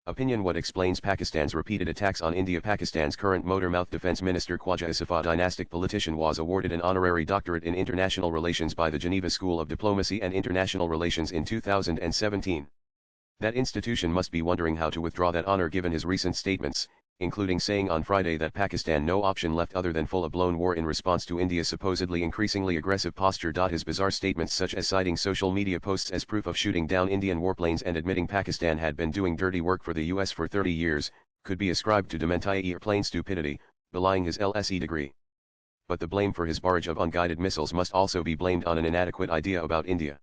Opinion: what explains Pakistan's repeated attacks on India? Pakistan's current Motormouth Defence Minister Khwaja Asif, a dynastic politician, was awarded an honorary doctorate in international relations by the Geneva School of Diplomacy and International Relations in 2017. That institution must be wondering how to withdraw that honor given his recent statements, including saying on Friday that Pakistan no option left other than full-blown war in response to India's supposedly increasingly aggressive posture. His bizarre statements, such as citing social media posts as proof of shooting down Indian warplanes and admitting Pakistan had been doing dirty work for the US for 30 years, could be ascribed to dementi or plain stupidity, belying his LSE degree. But the blame for his barrage of unguided missiles must also be blamed on an inadequate idea about India.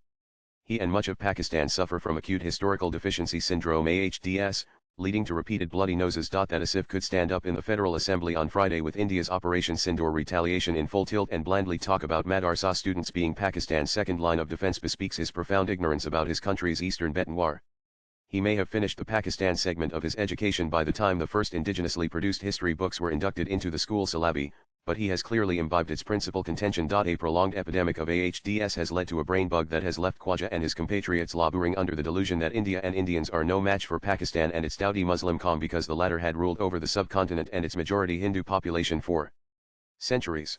He and much of Pakistan suffer from acute historical deficiency syndrome (AHDS), leading to repeated bloody noses. That Asif could stand up in the Federal Assembly on Friday with India's Operation Sindoor retaliation in full tilt and blandly talk about Madrasa students being Pakistan's second line of defense bespeaks his profound ignorance about his country's eastern Betawar. He may have finished the Pakistan segment of his education by the time the first indigenously produced history books were inducted into the school syllabi, but he has clearly imbibed its principal contention. A prolonged epidemic of AHDS has led to a brain bug that has left Khwaja and his compatriots laboring under the delusion that India and Indians are no match for Pakistan and its dowdy Muslim Qawm, because the latter had ruled over the subcontinent and its majority Hindu population for centuries.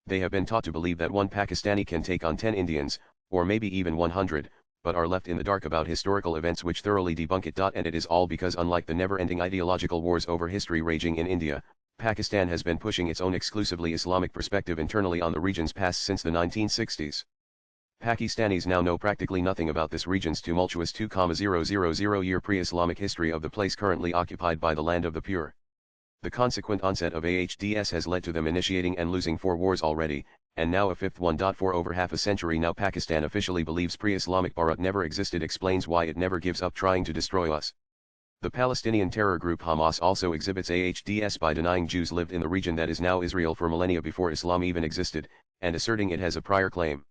They have been taught to believe that one Pakistani can take on 10 Indians, or maybe even 100, but are left in the dark about historical events which thoroughly debunk it. And it is all because, unlike the never-ending ideological wars over history raging in India, Pakistan has been pushing its own exclusively Islamic perspective internally on the region's past since the 1960s. Pakistanis now know practically nothing about this region's tumultuous 2,000-year pre-Islamic history of the place currently occupied by the land of the pure. The consequent onset of AHDS has led to them initiating and losing 4 wars already, and now a 5th one. For over half a century now Pakistan officially believes pre-Islamic Bharat never existed, explains why it never gives up trying to destroy us. The Palestinian terror group Hamas also exhibits AHDS by denying Jews lived in the region that is now Israel for millennia before Islam even existed, and asserting it has a prior claim.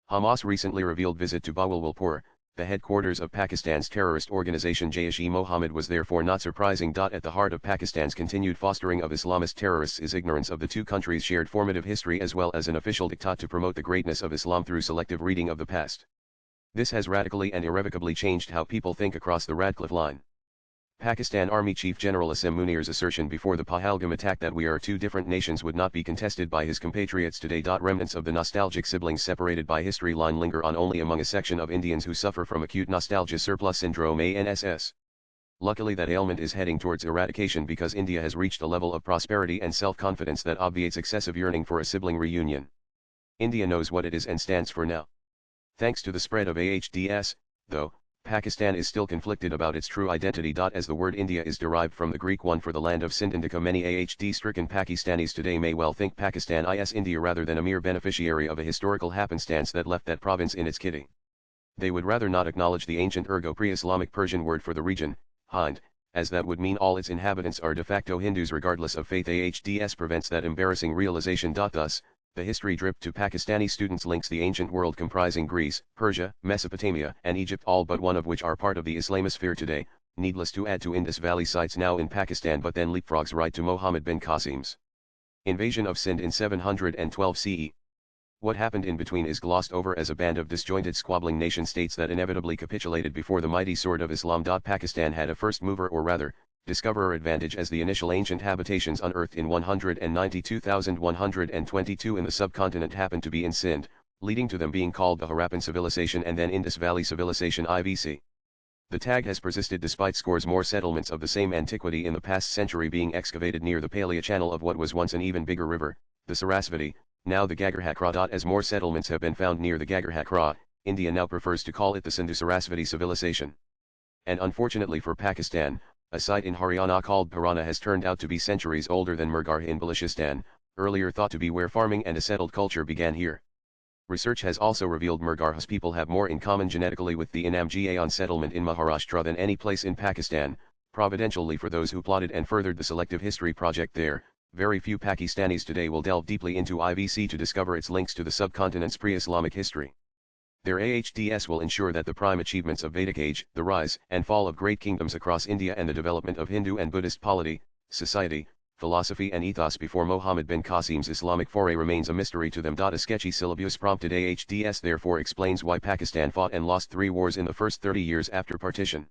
Hamas recently revealed visit to Bahawalpur, the headquarters of Pakistan's terrorist organization Jaish-e-Mohammed, was therefore not surprising. At the heart of Pakistan's continued fostering of Islamist terrorists is ignorance of the two countries' shared formative history, as well as an official diktat to promote the greatness of Islam through selective reading of the past. This has radically and irrevocably changed how people think across the Radcliffe line. Pakistan Army Chief General Asim Munir's assertion before the Pahalgam attack that we are two different nations would not be contested by his compatriots today. Remnants of the nostalgic siblings separated by history line linger on only among a section of Indians who suffer from acute nostalgia surplus syndrome (ANSS). Luckily that ailment is heading towards eradication, because India has reached a level of prosperity and self-confidence that obviates excessive yearning for a sibling reunion. India knows what it is and stands for now. Thanks to the spread of AHDS, though, Pakistan is still conflicted about its true identity. As the word India is derived from the Greek one for the land of Sind Indica, many AHD-stricken Pakistanis today may well think Pakistan is India rather than a mere beneficiary of a historical happenstance that left that province in its kitty. They would rather not acknowledge the ancient ergo pre-Islamic Persian word for the region, Hind, as that would mean all its inhabitants are de facto Hindus regardless of faith. AHDS prevents that embarrassing realization. Thus, the history drip to Pakistani students links the ancient world comprising Greece, Persia, Mesopotamia, and Egypt, all but one of which are part of the Islamisphere today, needless to add to Indus Valley sites now in Pakistan, but then leapfrogs right to Muhammad bin Qasim's invasion of Sind in 712 CE. What happened in between is glossed over as a band of disjointed squabbling nation-states that inevitably capitulated before the mighty sword of Islam. Pakistan had a first mover, or rather, discoverer advantage, as the initial ancient habitations unearthed in 192,122 in the subcontinent happened to be in Sind, leading to them being called the Harappan Civilization and then Indus Valley Civilization (IVC). The tag has persisted despite scores more settlements of the same antiquity in the past century being excavated near the Paleo-channel of what was once an even bigger river, the Sarasvati, now the Gagarhakra. As more settlements have been found near the Gagarhakra, India now prefers to call it the Sindhu-Sarasvati Civilization. And unfortunately for Pakistan, a site in Haryana called Purana has turned out to be centuries older than Murgarh in Balochistan, earlier thought to be where farming and a settled culture began here. Research has also revealed Murgarh's people have more in common genetically with the Inam-Gaon settlement in Maharashtra than any place in Pakistan. Providentially for those who plotted and furthered the selective history project there, very few Pakistanis today will delve deeply into IVC to discover its links to the subcontinent's pre-Islamic history. Their AHDS will ensure that the prime achievements of Vedic age, the rise and fall of great kingdoms across India, and the development of Hindu and Buddhist polity, society, philosophy and ethos before Muhammad bin Qasim's Islamic foray remains a mystery to them. A sketchy syllabus prompted AHDS therefore explains why Pakistan fought and lost 3 wars in the first 30 years after partition.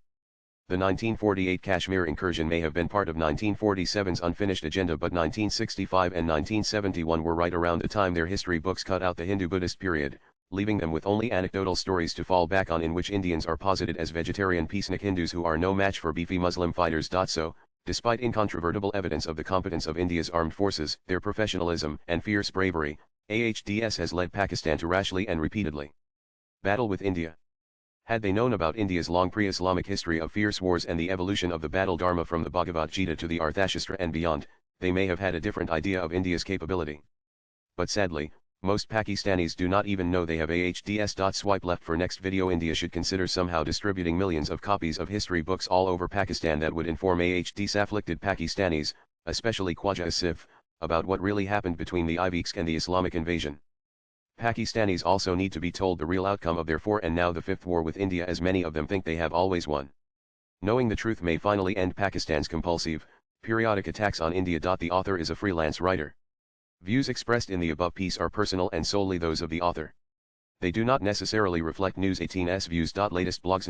The 1948 Kashmir incursion may have been part of 1947's unfinished agenda, but 1965 and 1971 were right around the time their history books cut out the Hindu-Buddhist period, leaving them with only anecdotal stories to fall back on, in which Indians are posited as vegetarian peacenik Hindus who are no match for beefy Muslim fighters. So, despite incontrovertible evidence of the competence of India's armed forces, their professionalism and fierce bravery, AHDS has led Pakistan to rashly and repeatedly battle with India. Had they known about India's long pre-Islamic history of fierce wars and the evolution of the battle dharma from the Bhagavad Gita to the Arthashastra and beyond, they may have had a different idea of India's capability. But sadly, most Pakistanis do not even know they have AHDS. Swipe left for next video. India should consider somehow distributing millions of copies of history books all over Pakistan that would inform AHDS afflicted Pakistanis, especially Khwaja Asif, about what really happened between the Iviks and the Islamic invasion. Pakistanis also need to be told the real outcome of their 4th and now the 5th war with India, as many of them think they have always won. Knowing the truth may finally end Pakistan's compulsive, periodic attacks on India. The author is a freelance writer. Views expressed in the above piece are personal and solely those of the author. They do not necessarily reflect News 18's views. Latest blogs.